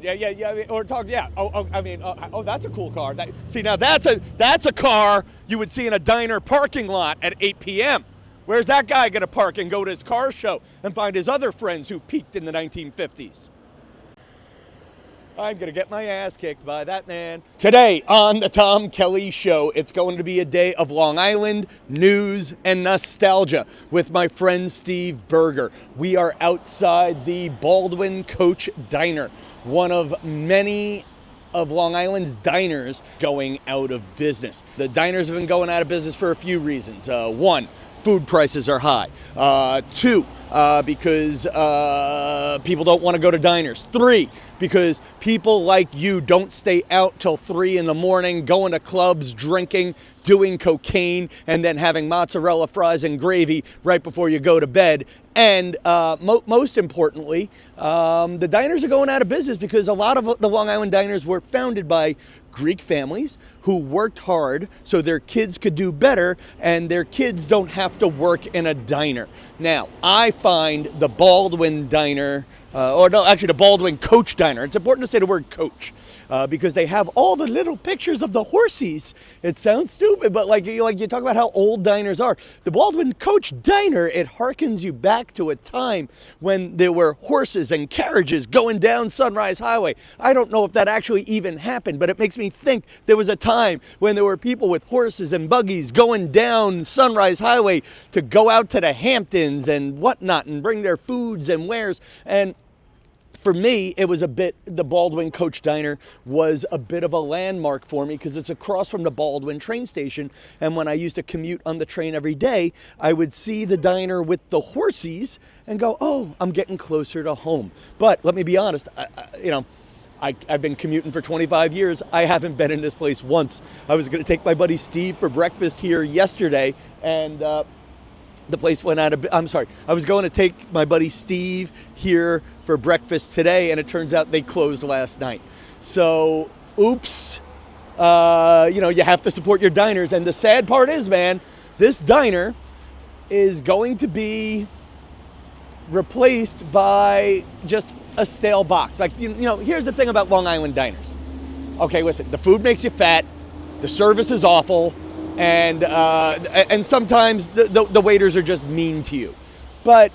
Yeah. I mean, or talk. Yeah. That's a cool car. See, now that's a car you would see in a diner parking lot at 8 p.m. Where's that guy going to park and go to his car show and find his other friends who peaked in the 1950s? I'm going to get my ass kicked by that man. Today on the Tom Kelly Show, it's going to be a day of Long Island news and nostalgia with my friend Steve Berger. We are outside the Baldwin Coach Diner, one of many of Long Island's diners going out of business. The diners have been going out of business for a few reasons. One, food prices are high. Two, because people don't want to go to diners. Three, because people like you don't stay out till 3 in the morning, going to clubs, drinking, doing cocaine, and then having mozzarella fries and gravy right before you go to bed. And most importantly, the diners are going out of business because a lot of the Long Island diners were founded by Greek families who worked hard so their kids could do better and their kids don't have to work in a diner. Now, I find the Baldwin Diner, the Baldwin Coach Diner. It's important to say the word coach because they have all the little pictures of the horses. It sounds stupid, but like you talk about how old diners are. The Baldwin Coach Diner, it harkens you back to a time when there were horses and carriages going down Sunrise Highway. I don't know if that actually even happened, but it makes me think there was a time when there were people with horses and buggies going down Sunrise Highway to go out to the Hamptons and whatnot and bring their foods and wares. And for me, the Baldwin Coach Diner was a bit of a landmark for me because it's across from the Baldwin train station. And when I used to commute on the train every day, I would see the diner with the horsies and go, oh, I'm getting closer to home. But let me be honest, I've been commuting for 25 years. I haven't been in this place once. I was going to take my buddy Steve for breakfast here yesterday, and the place went out of... I was going to take my buddy Steve here for breakfast today, and it turns out they closed last night. So, oops. You have to support your diners. And the sad part is, man, this diner is going to be replaced by just a stale box. Like, here's the thing about Long Island diners. Okay, listen, the food makes you fat. The service is awful. And sometimes the waiters are just mean to you. But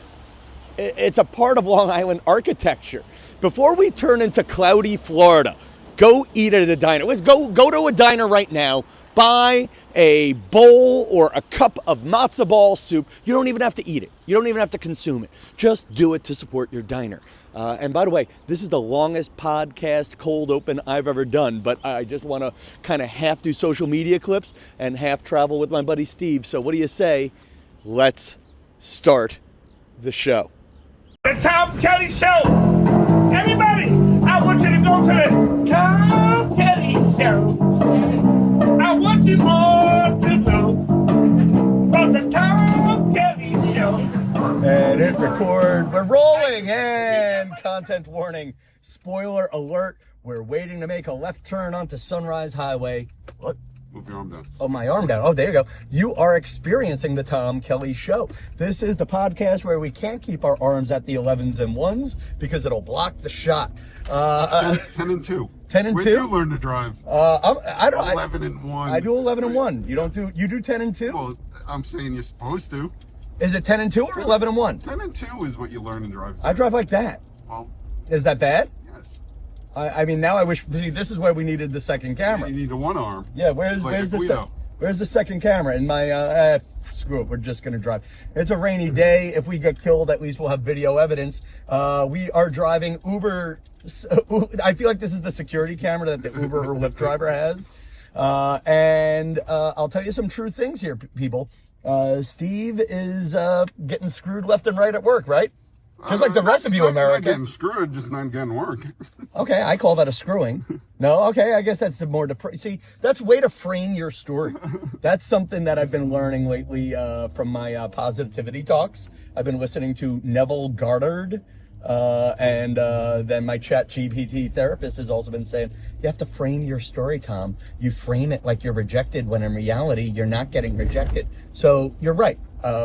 it's a part of Long Island architecture. Before we turn into cloudy Florida, go eat at a diner. Let's go to a diner right now. Buy a bowl or a cup of matzo ball soup. You don't even have to eat it. You don't even have to consume it. Just do it to support your diner. And by the way, this is the longest podcast cold open I've ever done, but I just want to kind of half do social media clips and half travel with my buddy Steve. So what do you say? Let's start the show. The Tom Kelly Show. Everybody, I want you to go to the Tom Kelly Show. I want you all to know about the Tom Kelly Show. And hit record. We're rolling. And content warning. Spoiler alert. We're waiting to make a left turn onto Sunrise Highway. What? Move your arm down. Oh, my arm down. Oh, there you go. You are experiencing the Tom Kelly Show. This is the podcast where we can't keep our arms at the 11s and 1s because it'll block the shot. 10 and 2. 10 and 2? When did you learn to drive? I don't. 11 and 1. I do 11 and 1. You do 10 and 2? Well, I'm saying you're supposed to. Is it 10 and 2 or 11 and 1? 10 and 2 is what you learn to drive. I drive like that. Well, is that bad? yes. I mean, now I wish. See, this is where we needed the second camera. You need a one arm. Yeah, where's the second camera? In my screw it, we're just gonna drive. It's a rainy day. If we get killed, at least we'll have video evidence. We are driving Uber. I feel like this is the security camera that the Uber or Lyft driver has. And I'll tell you some true things here, people. Steve is getting screwed left and right at work, right? Just like the rest of you, America. Not getting screwed, just not getting work. Okay, I call that a screwing. No, okay, I guess that's the more see, that's way to frame your story. That's something that I've been learning lately from my positivity talks. I've been listening to Neville Goddard, and then my ChatGPT therapist has also been saying, you have to frame your story, Tom. You frame it like you're rejected when in reality, you're not getting rejected. So you're right.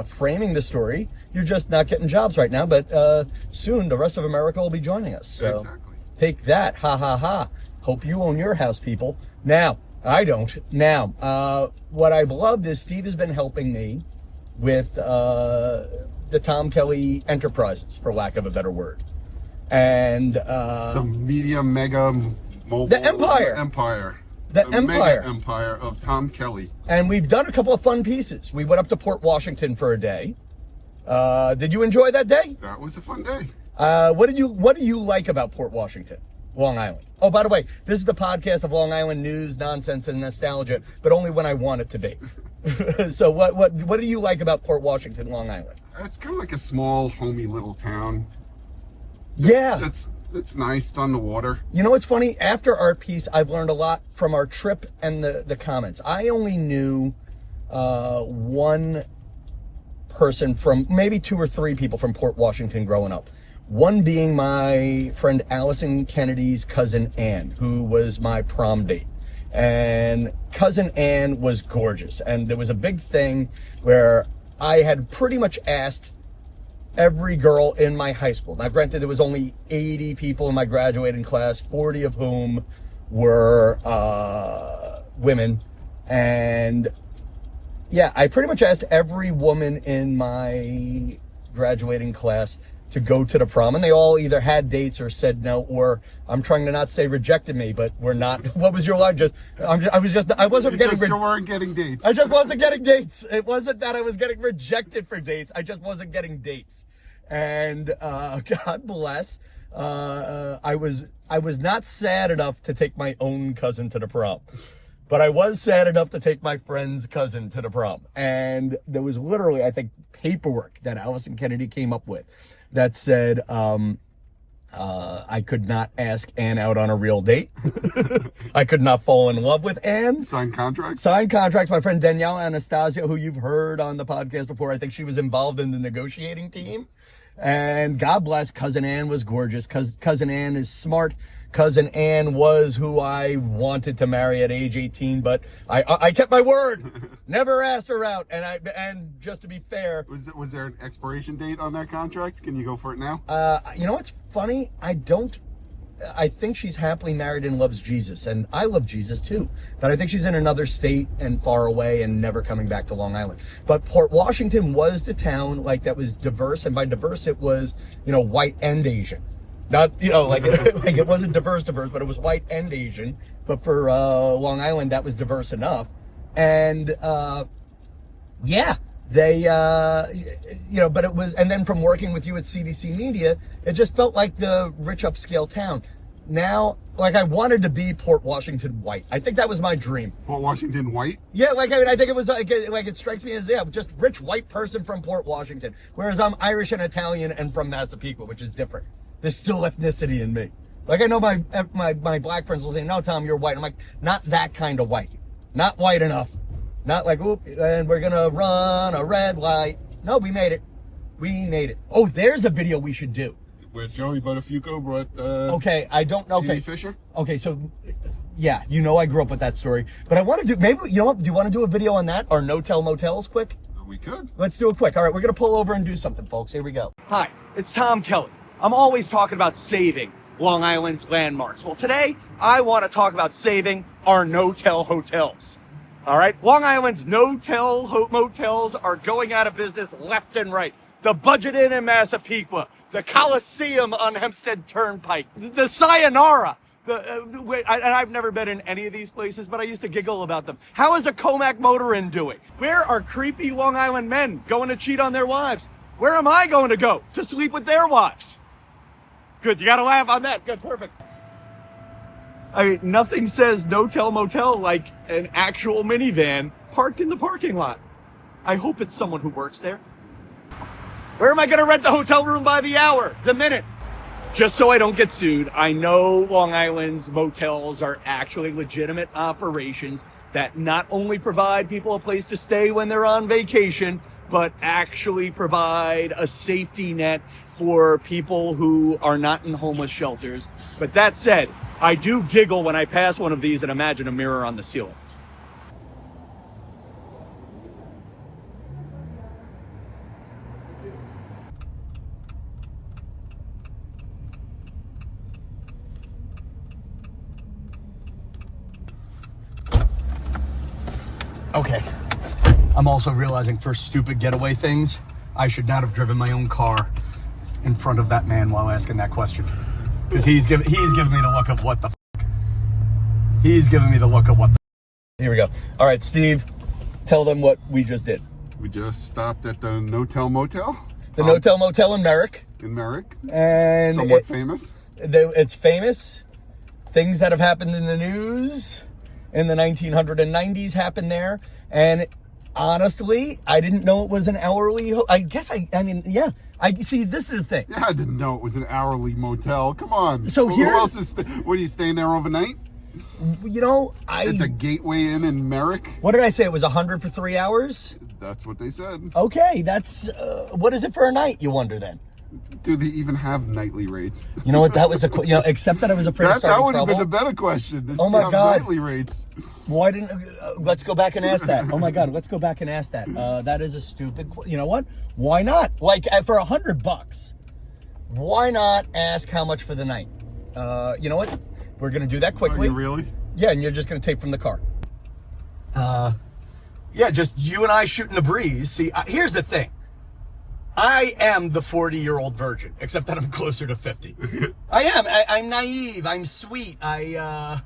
Framing the story, you're just not getting jobs right now, but soon the rest of America will be joining us. So Exactly. Take that, ha ha ha. Hope you own your house, people. Now, I don't. Now, what I've loved is Steve has been helping me with the Tom Kelly Enterprises, for lack of a better word. And The media mega mobile the empire. The empire. Mega empire of Tom Kelly. And we've done a couple of fun pieces. We went up to Port Washington for a day. Did you enjoy that day? That was a fun day. What do you like about Port Washington, Long Island? Oh, by the way, this is the podcast of Long Island news, nonsense, and nostalgia, but only when I want it to be. So what do you like about Port Washington, Long Island? It's kind of like a small, homey little town. Yeah. It's nice. It's on the water. You know what's funny? After our piece, I've learned a lot from our trip and the comments. I only knew one person from, maybe 2 or 3 people from Port Washington growing up. One being my friend Allison Kennedy's cousin Ann, who was my prom date. And cousin Ann was gorgeous. And there was a big thing where I had pretty much asked every girl in my high school. Now, granted, there was only 80 people in my graduating class, 40 of whom were women. And yeah, I pretty much asked every woman in my graduating class to go to the prom, and they all either had dates or said no, or I'm trying to not say rejected me, but we're not. What was your line? I wasn't getting. You weren't getting dates. I just wasn't getting dates. It wasn't that I was getting rejected for dates. I just wasn't getting dates. And God bless. I was not sad enough to take my own cousin to the prom, but I was sad enough to take my friend's cousin to the prom. And there was literally, I think, paperwork that Allison Kennedy came up with that said I could not ask Ann out on a real date. I could not fall in love with Ann. Signed contracts? Signed contracts. My friend Danielle Anastasia, who you've heard on the podcast before, I think she was involved in the negotiating team. And God bless, Cousin Ann was gorgeous. Cousin Ann is smart. Cousin Ann was who I wanted to marry at age 18, but I kept my word. Never asked her out. And just to be fair, was there an expiration date on that contract? Can you go for it now? You know what's funny? I think she's happily married and loves Jesus, and I love Jesus too. But I think she's in another state and far away and never coming back to Long Island. But Port Washington was the town that was diverse, and by diverse it was, white and Asian. Not, like it wasn't diverse, but it was white and Asian. But for Long Island, that was diverse enough. And yeah, they, but it was, and then from working with you at CBC Media, it just felt like the rich upscale town. Now, I wanted to be Port Washington white. I think that was my dream. Port Washington white? Yeah, I think it was it strikes me as, just rich white person from Port Washington. Whereas I'm Irish and Italian and from Massapequa, which is different. There's still ethnicity in me. I know my black friends will say, no, Tom, you're white. I'm like, not that kind of white. Not white enough. Not like, oop, and we're going to run a red light. No, we made it. We made it. Oh, there's a video we should do. Where Joey Buttafuoco brought okay, I don't know. Okay. Amy Fisher? Okay, so yeah, I grew up with that story. But I want to do, maybe, do you want to do a video on that? Or No Tell Motels quick? We could. Let's do it quick. All right, we're going to pull over and do something, folks. Here we go. Hi, it's Tom Kelly. I'm always talking about saving Long Island's landmarks. Well, today I want to talk about saving our no-tell hotels. All right, Long Island's no-tell motels are going out of business left and right. The Budget Inn in Massapequa, the Coliseum on Hempstead Turnpike, the Sayonara. And I've never been in any of these places, but I used to giggle about them. How is the Comac Motor Inn doing? Where are creepy Long Island men going to cheat on their wives? Where am I going to go to sleep with their wives? Good, you gotta laugh on that. Good, perfect. I mean, nothing says No Tell Motel like an actual minivan parked in the parking lot. I hope it's someone who works there. Where am I gonna rent a hotel room by the hour, the minute? Just so I don't get sued, I know Long Island's motels are actually legitimate operations that not only provide people a place to stay when they're on vacation, but actually provide a safety net for people who are not in homeless shelters. But that said, I do giggle when I pass one of these and imagine a mirror on the ceiling. Okay. I'm also realizing for stupid getaway things, I should not have driven my own car in front of that man while asking that question. Because he's giving me the look of what the f***. He's giving me the look of what the f***. Here we go. All right, Steve, tell them what we just did. We just stopped at the No Tell Motel. The No Tell Motel in Merrick. And somewhat famous. It's famous. Things that have happened in the news in the 1990s happened there. And honestly, I didn't know it was an hourly. I mean, yeah. I see. This is the thing. Yeah, I didn't know it was an hourly motel. Come on. So who else is? What, are you staying there overnight? You know, at the Gateway Inn in Merrick. What did I say? It was 100 for 3 hours. That's what they said. Okay, that's what is it for a night? You wonder then. Do they even have nightly rates? You know what? That was except that I was afraid of starting trouble. That would have been a better question. Oh my God! Nightly rates. Why didn't? Let's go back and ask that. Oh my God! Let's go back and ask that. That is a stupid. You know what? Why not? Like for $100, why not ask how much for the night? You know what? We're gonna do that quickly. Are you really? Yeah, and you're just gonna tape from the car. Yeah, just you and I shooting the breeze. See, here's the thing. I am the 40-year-old virgin, except that I'm closer to 50. I am. I'm naive. I'm sweet. I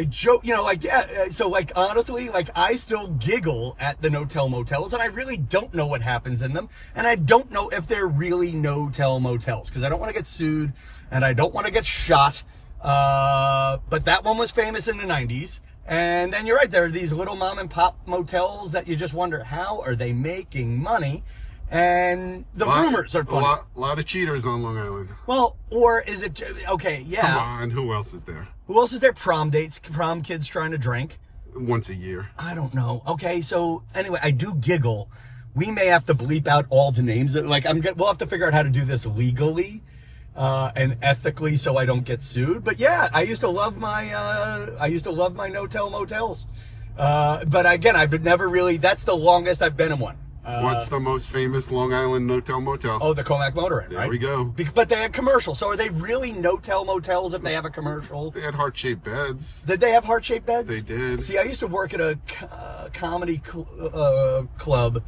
joke, you know, like, yeah, so, like, honestly, like, I still giggle at the No Tell Motels, and I really don't know what happens in them, and I don't know if they're really No Tell Motels, because I don't want to get sued, and I don't want to get shot, but that one was famous in the 90s. And then you're right, there are these little mom and pop motels that you just wonder, how are they making money? And the rumors are funny. A lot of cheaters on Long Island. Well, or is it, okay, yeah. Come on, who else is there? Who else is there? Prom dates, prom kids trying to drink. Once a year. I don't know. Okay, so anyway, I do giggle. We may have to bleep out all the names. Like, we'll have to figure out how to do this legally. And ethically, so I don't get sued. But yeah, I used to love my No Tell Motels. But again, I've never really. That's the longest I've been in one. What's the most famous Long Island No Tell Motel? Oh, the Comac Motor Inn, right? There we go. But they had commercials. So are they really No Tell Motels if they have a commercial? They had heart-shaped beds. Did they have heart-shaped beds? They did. See, I used to work at a comedy club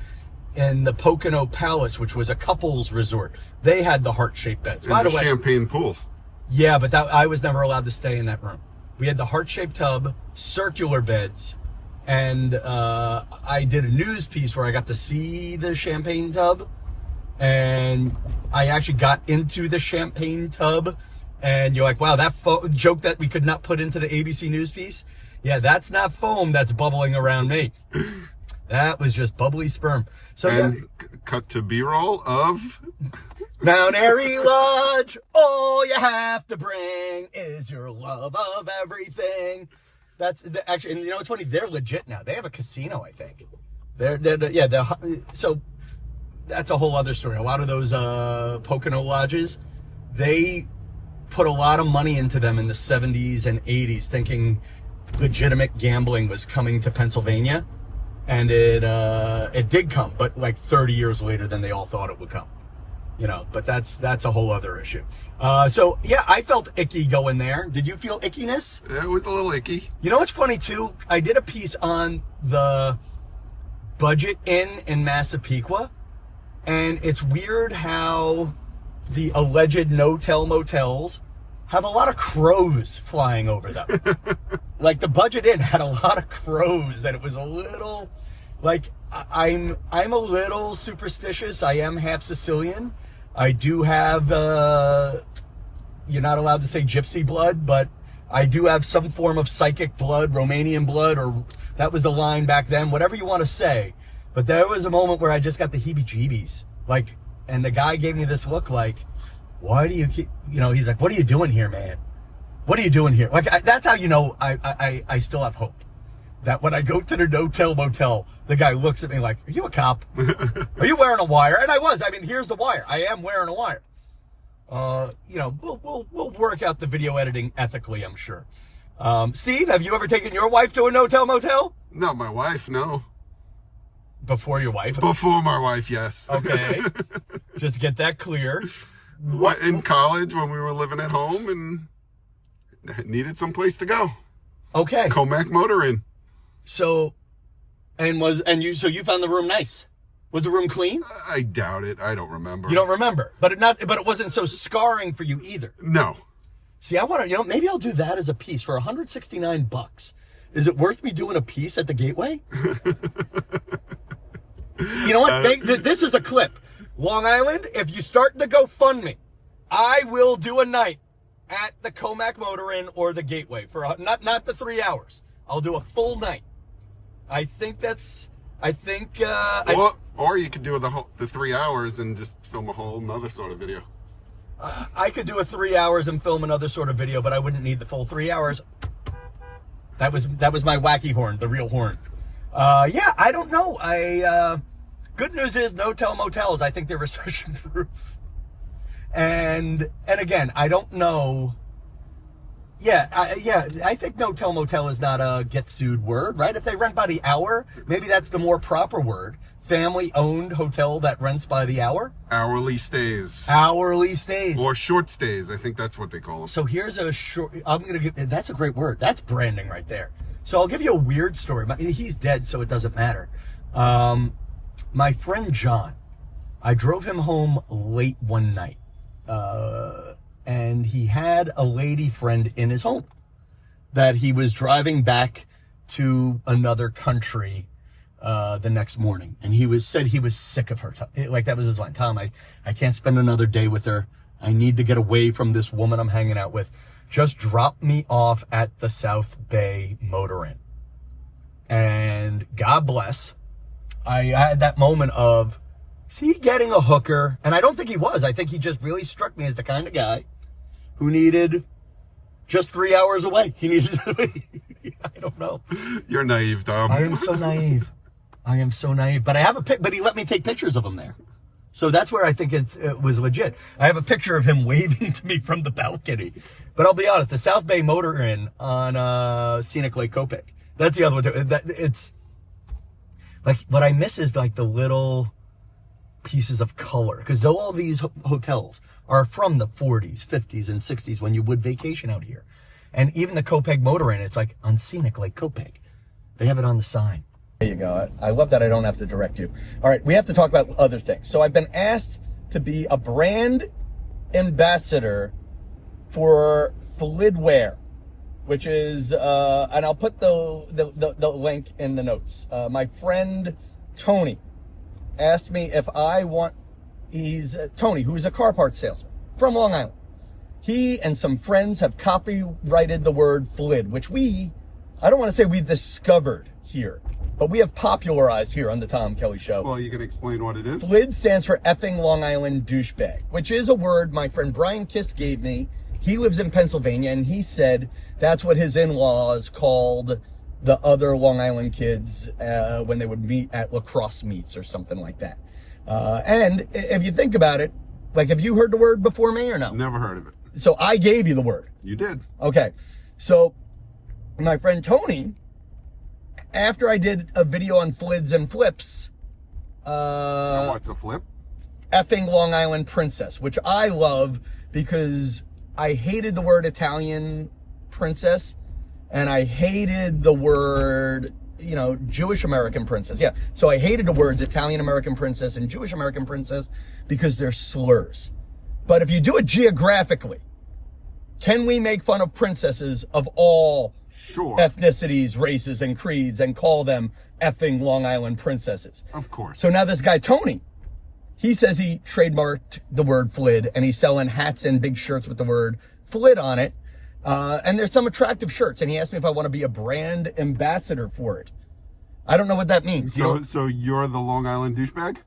in the Pocono Palace, which was a couples resort. They had the heart-shaped beds. By the way, champagne pool. Yeah, but I was never allowed to stay in that room. We had the heart-shaped tub, circular beds, and I did a news piece where I got to see the champagne tub, and I actually got into the champagne tub, and you're like, wow, that joke that we could not put into the ABC news piece, yeah, that's not foam that's bubbling around me. That was just bubbly sperm. So and yeah. Cut to B-roll of Mount Airy Lodge. All you have to bring is your love of everything. That's actually, and you know, it's funny. They're legit now. They have a casino, I think. So that's a whole other story. A lot of those Pocono lodges, they put a lot of money into them in the 70s and 80s, thinking legitimate gambling was coming to Pennsylvania. And it did come, but like 30 years later than they all thought it would come, you know. But that's a whole other issue. So yeah, I felt icky going there. Did you feel ickiness? Yeah, it was a little icky. You know what's funny too? I did a piece on the Budget Inn in Massapequa, and it's weird how the alleged No Tell Motels have a lot of crows flying over them. Like the Budget Inn had a lot of crows, and it was a little like I'm a little superstitious. I am half Sicilian. I do have you're not allowed to say gypsy blood, but I do have some form of psychic blood, Romanian blood, or that was the line back then, whatever you want to say. But there was a moment where I just got the heebie-jeebies. Like, and the guy gave me this look like, why do you keep, you know, he's like, what are you doing here, man? What are you doing here? Like, that's how you know I still have hope. That when I go to the No Tell Motel, the guy looks at me like, are you a cop? Are you wearing a wire? And I was. I mean, here's the wire. I am wearing a wire. You know, we'll work out the video editing ethically, I'm sure. Steve, have you ever taken your wife to a No Tell Motel? Not my wife, no. Before your wife? Before my wife, yes. Okay. Just to get that clear. In college when we were living at home and needed some place to go. Okay. Comac Motorin. So you found the room nice. Was the room clean? I doubt it. I don't remember. You don't remember, but it wasn't so scarring for you either. No. See, I want to, maybe I'll do that as a piece for $169. Is it worth me doing a piece at the Gateway? You know what? This is a clip. Long Island, if you start the GoFundMe, I will do a night at the Comac Motorin or the Gateway for not the 3 hours. I'll do a full night. Or you could do the 3 hours and just film a whole another sort of video. I could do a 3 hours and film another sort of video, but I wouldn't need the full 3 hours. That was my wacky horn, the real horn. Yeah, I don't know. Good news is No Tell Motels. I think they're recession proof. And again, I don't know. Yeah, I think No Tell Motel is not a get sued word, right? If they rent by the hour, maybe that's the more proper word. Family-owned hotel that rents by the hour. Hourly stays. Hourly stays. Or short stays. I think that's what they call them. So here's a short. That's a great word. That's branding right there. So I'll give you a weird story. He's dead, so it doesn't matter. My friend John, I drove him home late one night. And he had a lady friend in his home that he was driving back to another country the next morning. And said he was sick of her. Like, that was his line. Tom, I can't spend another day with her. I need to get away from this woman I'm hanging out with. Just drop me off at the South Bay Motor Inn. And God bless, I had that moment of, is he getting a hooker? And I don't think he was. I think he just really struck me as the kind of guy who needed just 3 hours away. He needed, I don't know. You're naive, Tom. I am so naive. But I have but he let me take pictures of him there. So that's where I think it was legit. I have a picture of him waving to me from the balcony. But I'll be honest, the South Bay Motor Inn on Scenic Lake Copic. That's the other one too. It's like, what I miss is like the little pieces of color, because though all these hotels are from the 40s, 50s, and 60s when you would vacation out here, and even the Copic Motor Inn, it's like on Scenic Lake Copic. They have it on the sign. There you go. I love that I don't have to direct you. All right, we have to talk about other things. So I've been asked to be a brand ambassador for Flid wear, which is, and I'll put the link in the notes. My friend Tony asked me if I want, he's Tony, who's a car parts salesman from Long Island. He and some friends have copyrighted the word Flid, which I don't want to say we've discovered here, but we have popularized here on the Tom Kelly Show. Well, you can explain what it is. Flid stands for effing Long Island douchebag, which is a word my friend Brian Kist gave me. He lives in Pennsylvania, and he said that's what his in-laws called the other Long Island kids when they would meet at lacrosse meets or something like that. And if you think about it, like, have you heard the word before me or no? Never heard of it. So I gave you the word. You did. Okay. So my friend Tony, after I did a video on flids and flips, What's a flip? effing Long Island princess, which I love because I hated the word Italian princess, and I hated the word, Jewish American princess. Yeah. So I hated the words Italian American princess and Jewish American princess because they're slurs. But if you do it geographically, can we make fun of princesses of all ethnicities, races, and creeds and call them effing Long Island princesses? Of course. So now this guy, Tony, he says he trademarked the word Flid, and he's selling hats and big shirts with the word Flid on it. And there's some attractive shirts, and he asked me if I want to be a brand ambassador for it. I don't know what that means. So you're the Long Island douchebag?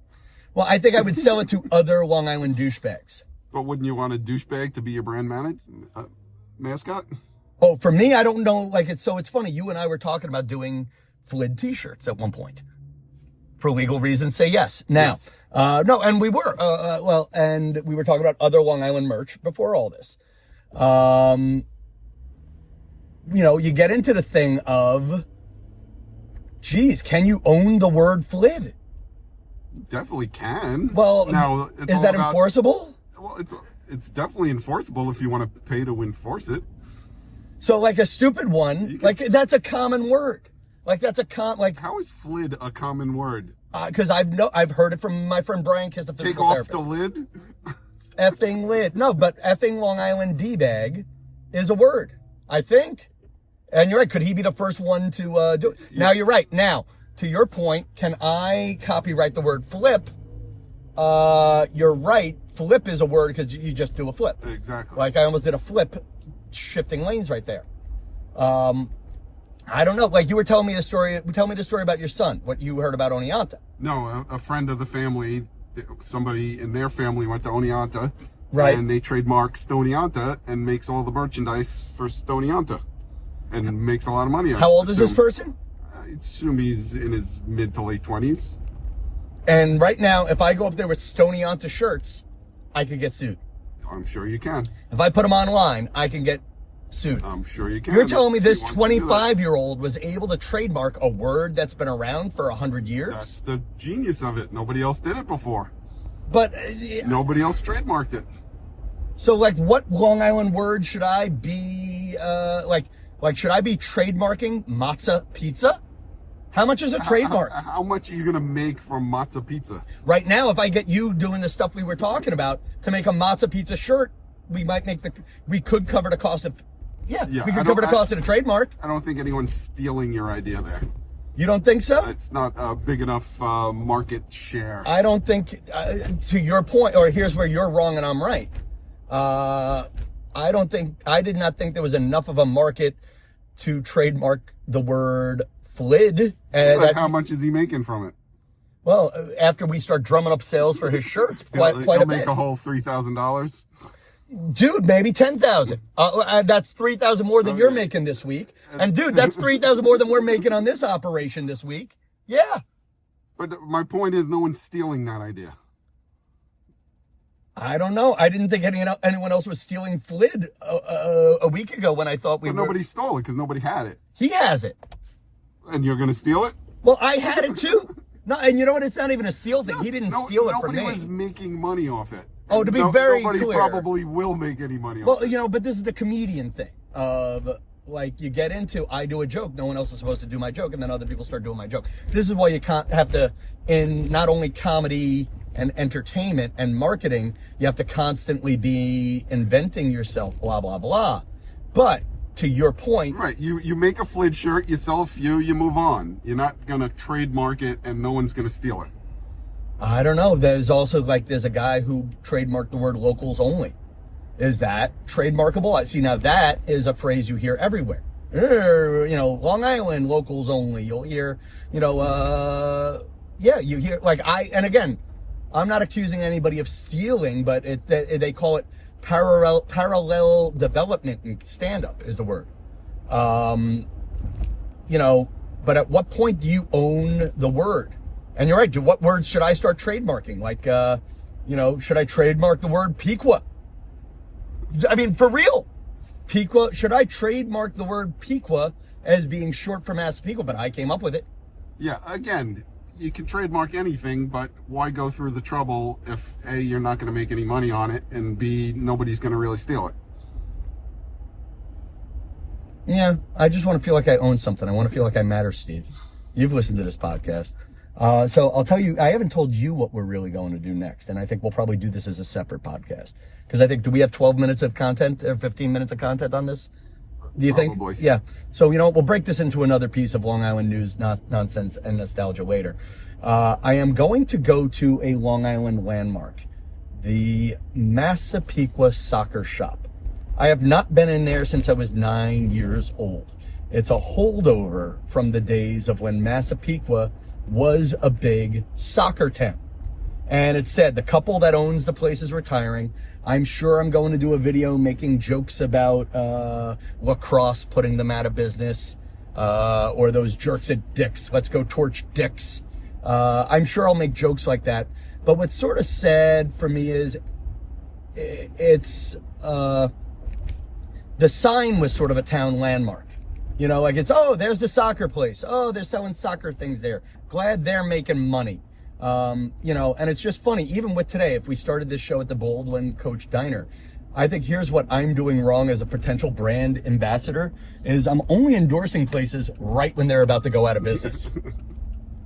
Well, I think I would sell it to other Long Island douchebags. But wouldn't you want a douchebag to be your brand mascot? Oh, for me, I don't know. It's funny. You and I were talking about doing Flid t-shirts at one point. For legal reasons, say yes. Now, Yes. No, and we were. And we were talking about other Long Island merch before all this. You get into the thing of, geez, can you own the word Flid? Definitely can. Well, now, is that enforceable? Well, it's definitely enforceable if you want to pay to enforce it. So like a stupid one, like that's a common word. Like that's a How is Flid a common word? Because I've heard it from my friend Brian Kiss, the physical therapist. Take off the lid? Effing lid. No, but effing Long Island D-bag is a word, I think. And you're right. Could he be the first one to do it? Yeah. Now you're right. Now, to your point, can I copyright the word flip? You're right. Flip is a word because you just do a flip. Exactly. Like I almost did a flip, shifting lanes right there. I don't know. Like you were telling me the story. Tell me the story about your son. What you heard about Oneonta. No, a friend of the family, somebody in their family went to Oneonta. Right. And they trademark Stonianta and makes all the merchandise for Stonianta. And makes a lot of money on it. How old is this person? I assume he's in his mid to late 20s. And right now, if I go up there with Stonianta shirts, I could get sued. I'm sure you can. If I put them online, I can get sued. I'm sure you can. You're telling me this 25-year-old was able to trademark a word that's been around for 100 years? That's the genius of it. Nobody else did it before. But nobody else trademarked it. So, like, what Long Island word should I be, like, should I be trademarking matzo pizza? How much is a trademark? How much are you going to make from matzo pizza? Right now, if I get you doing the stuff we were talking about to make a matzo pizza shirt, we could cover the cost of, we could cover the cost of the trademark. I don't think anyone's stealing your idea there. You don't think so? It's not a big enough market share. I don't think, to your point, or here's where you're wrong and I'm right. I did not think there was enough of a market to trademark the word Flid. How much is he making from it? Well, after we start drumming up sales for his shirts, quite a bit. He'll make a whole $3,000. Dude, maybe 10,000. That's 3,000 more than you're making this week. And dude, that's 3,000 more than we're making on this operation this week. Yeah. But my point is, no one's stealing that idea. I don't know. I didn't think anyone else was stealing Flid a week ago when I thought we were. Nobody stole it because nobody had it. He has it. And you're going to steal it? Well, I had it too. No, and you know what? It's not even a steal thing. He didn't steal it from me. Nobody was making money off it. Oh, to be very clear. Nobody probably will make any money off it. Well, but this is the comedian thing of, like, you get into, I do a joke, no one else is supposed to do my joke, and then other people start doing my joke. This is why you can't have to, in not only comedy and entertainment and marketing, you have to constantly be inventing yourself, blah, blah, blah. But to your point. Right. You make a Flid shirt, you sell a few, you move on. You're not going to trademark it and no one's going to steal it. I don't know. There's also, like, there's a guy who trademarked the word locals only. Is that trademarkable? I see. Now that is a phrase you hear everywhere. Long Island locals only. You'll hear, you hear, like, and again, I'm not accusing anybody of stealing, but they call it parallel development in stand-up is the word. But at what point do you own the word? And you're right. What words should I start trademarking? Like, should I trademark the word Pequa? I mean, for real. Pequa. Should I trademark the word Pequa as being short for Massapequa? But I came up with it. Yeah. Again, you can trademark anything, but why go through the trouble if A, you're not going to make any money on it, and B, nobody's going to really steal it? Yeah. I just want to feel like I own something. I want to feel like I matter, Steve. You've listened to this podcast. So I'll tell you, I haven't told you what we're really going to do next. And I think we'll probably do this as a separate podcast. Because I think, do we have 12 minutes of content or 15 minutes of content on this? Do you Probably. think? Yeah. So, we'll break this into another piece of Long Island news, nonsense, and nostalgia later. I am going to go to a Long Island landmark, the Massapequa Soccer Shop. I have not been in there since I was 9 years old. It's a holdover from the days of when Massapequa was a big soccer town. And it said the couple that owns the place is retiring. I'm sure I'm going to do a video making jokes about lacrosse, putting them out of business, or those jerks at Dick's. Let's go torch Dick's. I'm sure I'll make jokes like that. But what's sort of sad for me is it's the sign was sort of a town landmark. There's the soccer place. Oh, they're selling soccer things there. Glad they're making money. And it's just funny, even with today, if we started this show at the Baldwin Coach Diner, I think here's what I'm doing wrong as a potential brand ambassador is I'm only endorsing places right when they're about to go out of business.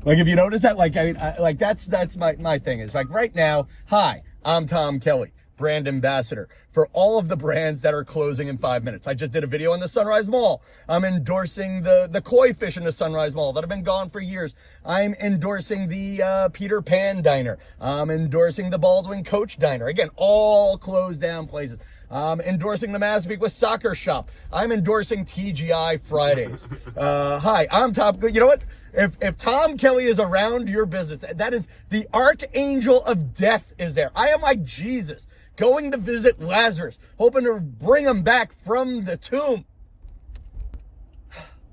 Like, if you notice that, like, I mean, like that's my thing is like right now, hi, I'm Tom Kelly, brand ambassador for all of the brands that are closing in 5 minutes. I just did a video on the Sunrise Mall. I'm endorsing the koi fish in the Sunrise Mall that have been gone for years. I'm endorsing the Peter Pan Diner. I'm endorsing the Baldwin Coach Diner. Again, all closed down places. I'm endorsing the Massapequa Soccer Shop. I'm endorsing TGI Fridays. Hi, I'm Tom. You know what? If Tom Kelly is around your business, that is the Archangel of Death is there. I am like Jesus, going to visit Lazarus, hoping to bring him back from the tomb.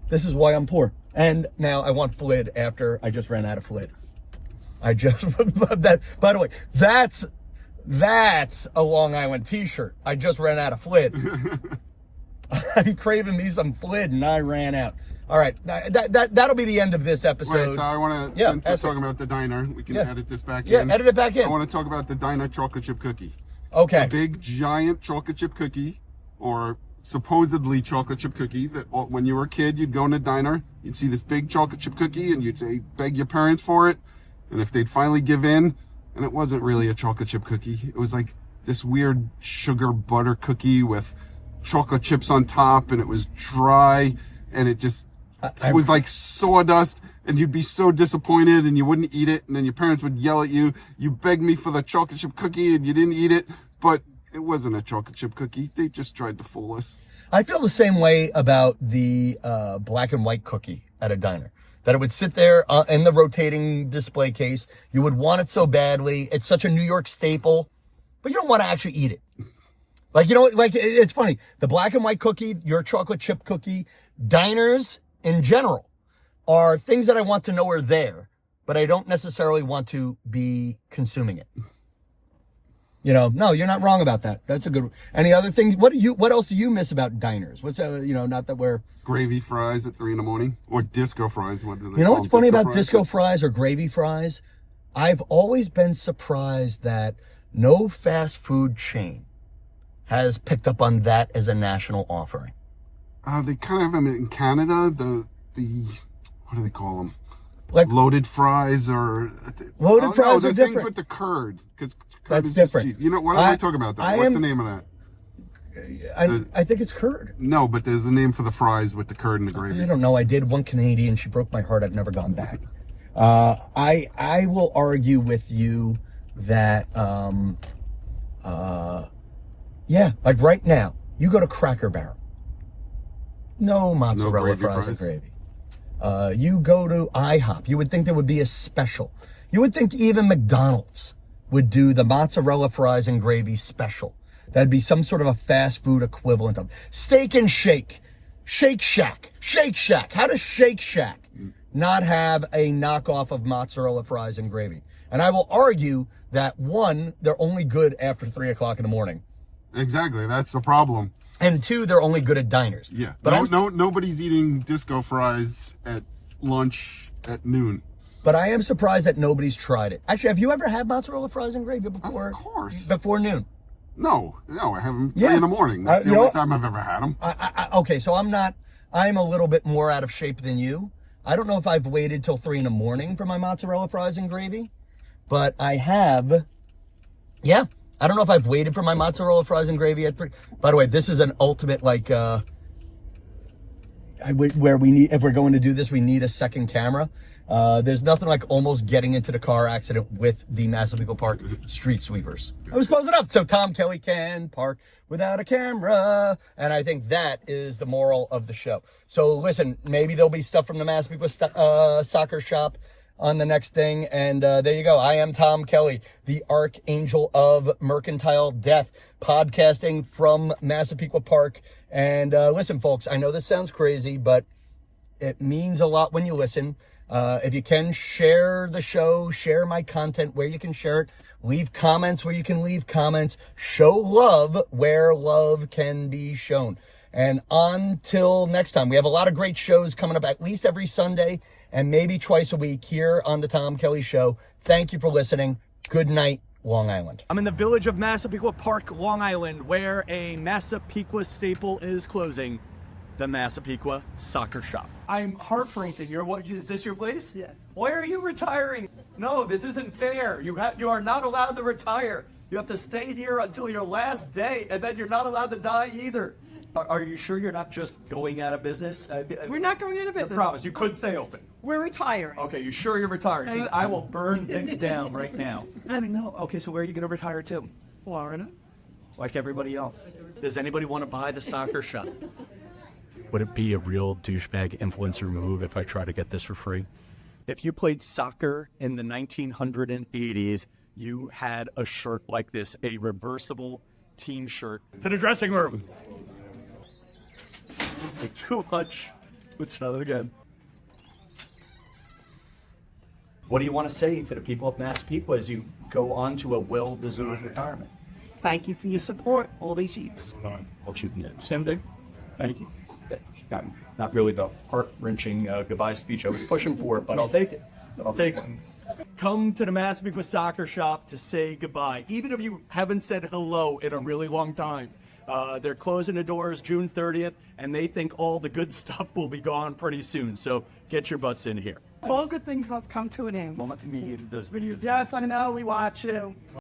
This is why I'm poor. And now I want Flid after I just ran out of Flid. By the way, that's a Long Island t-shirt. I just ran out of Flid. I'm craving me some Flid and I ran out. All right, that'll be the end of this episode. Right, so I want to, since we're talking about the diner, we can edit this back in. Yeah, edit it back in. I want to talk about the diner chocolate chip cookie. Okay. A big, giant chocolate chip cookie, or supposedly chocolate chip cookie, that when you were a kid, you'd go in a diner, you'd see this big chocolate chip cookie, and you'd say, beg your parents for it, and if they'd finally give in, and it wasn't really a chocolate chip cookie, it was like this weird sugar butter cookie with chocolate chips on top, and it was dry, and it just... It was like sawdust, and you'd be so disappointed, and you wouldn't eat it, and then your parents would yell at you. You begged me for the chocolate chip cookie, and you didn't eat it, but it wasn't a chocolate chip cookie. They just tried to fool us. I feel the same way about the black and white cookie at a diner. That it would sit there in the rotating display case. You would want it so badly. It's such a New York staple, but you don't want to actually eat it. Like, you know, like, it's funny. The black and white cookie, your chocolate chip cookie, diners in general are things that I want to know are there, but I don't necessarily want to be consuming it. You know, no, you're not wrong about that. That's a good. Any other things? What else do you miss about diners? What's not that we're gravy fries at 3 a.m. or disco fries. What do they? You know call what's them? funny about disco fries or gravy fries? I've always been surprised that no fast food chain has picked up on that as a national offering. They kind of have them in Canada. The what do they call them? Like loaded fries or loaded fries are are things different with the curd, because that's is different. Just cheap. You know what am I talking about? What's the name of that? I think it's curd. No, but there's a name for the fries with the curd and the gravy. I don't know. I did one Canadian. She broke my heart. I've never gone back. I will argue with you that yeah, like right now, you go to Cracker Barrel. No mozzarella fries and gravy. You go to IHOP. You would think there would be a special. You would think even McDonald's would do the mozzarella fries and gravy special. That'd be some sort of a fast food equivalent of Steak and Shake, Shake Shack. How does Shake Shack not have a knockoff of mozzarella fries and gravy? And I will argue that one, they're only good after 3 o'clock in the morning. Exactly. That's the problem. And two, they're only good at diners. Yeah. But nobody's eating disco fries at lunch at noon. But I am surprised that nobody's tried it. Actually, have you ever had mozzarella fries and gravy before? Of course. Before noon? No, I have them 3 in the morning. That's the only time I've ever had them. Okay, so I'm a little bit more out of shape than you. I don't know if I've waited till 3 in the morning for my mozzarella fries and gravy, but I have, yeah. I don't know if I've waited for my mozzarella fries and gravy at 3. By the way, this is an ultimate, like, where we need, if we're going to do this, we need a second camera. There's nothing like almost getting into the car accident with the Massapequa Park street sweepers. I was close enough so Tom Kelly can park without a camera. And I think that is the moral of the show. So listen, maybe there'll be stuff from the Massapequa Soccer Shop on the next thing. And there you go. I am Tom Kelly, the Archangel of Mercantile Death, podcasting from Massapequa Park. And listen, folks, I know this sounds crazy, but it means a lot when you listen. If you can, share the show, share my content where you can share it, leave comments where you can leave comments, show love where love can be shown. And until next time, we have a lot of great shows coming up at least every Sunday and maybe twice a week here on the Tom Kelly Show. Thank you for listening. Good night. Long Island. I'm in the village of Massapequa Park, Long Island, where a Massapequa staple is closing, the Massapequa Soccer Shop. I'm heartbroken. Is this your place? Yeah. Why are you retiring? No, this isn't fair. You are not allowed to retire. You have to stay here until your last day, and then you're not allowed to die either. Are you sure you're not just going out of business? We're not going into I business. promise, you could stay open. We're retiring. Okay, you sure you're retired? 'Cause I will burn things down right now. I don't know. Okay, so where are you going to retire to? Florida. Like everybody else. Does anybody want to buy the soccer shop? Would it be a real douchebag influencer move if I try to get this for free? If you played soccer in the 1980s, you had a shirt like this, a reversible team shirt. To the dressing room. Too much. Let's try that again. What do you want to say to the people of Massapequa as you go on to a well-deserved retirement? Thank you for your support all these years. I'll shoot you. Same thing. Thank you. Not really the heart-wrenching goodbye speech I was pushing for, but I'll take it. Come to the Massapequa Soccer Shop to say goodbye, even if you haven't said hello in a really long time. They're closing the doors June 30th, and they think all the good stuff will be gone pretty soon. So get your butts in here. All good things must come to an end. Well, not me in those videos. Yes, I know. We watch you.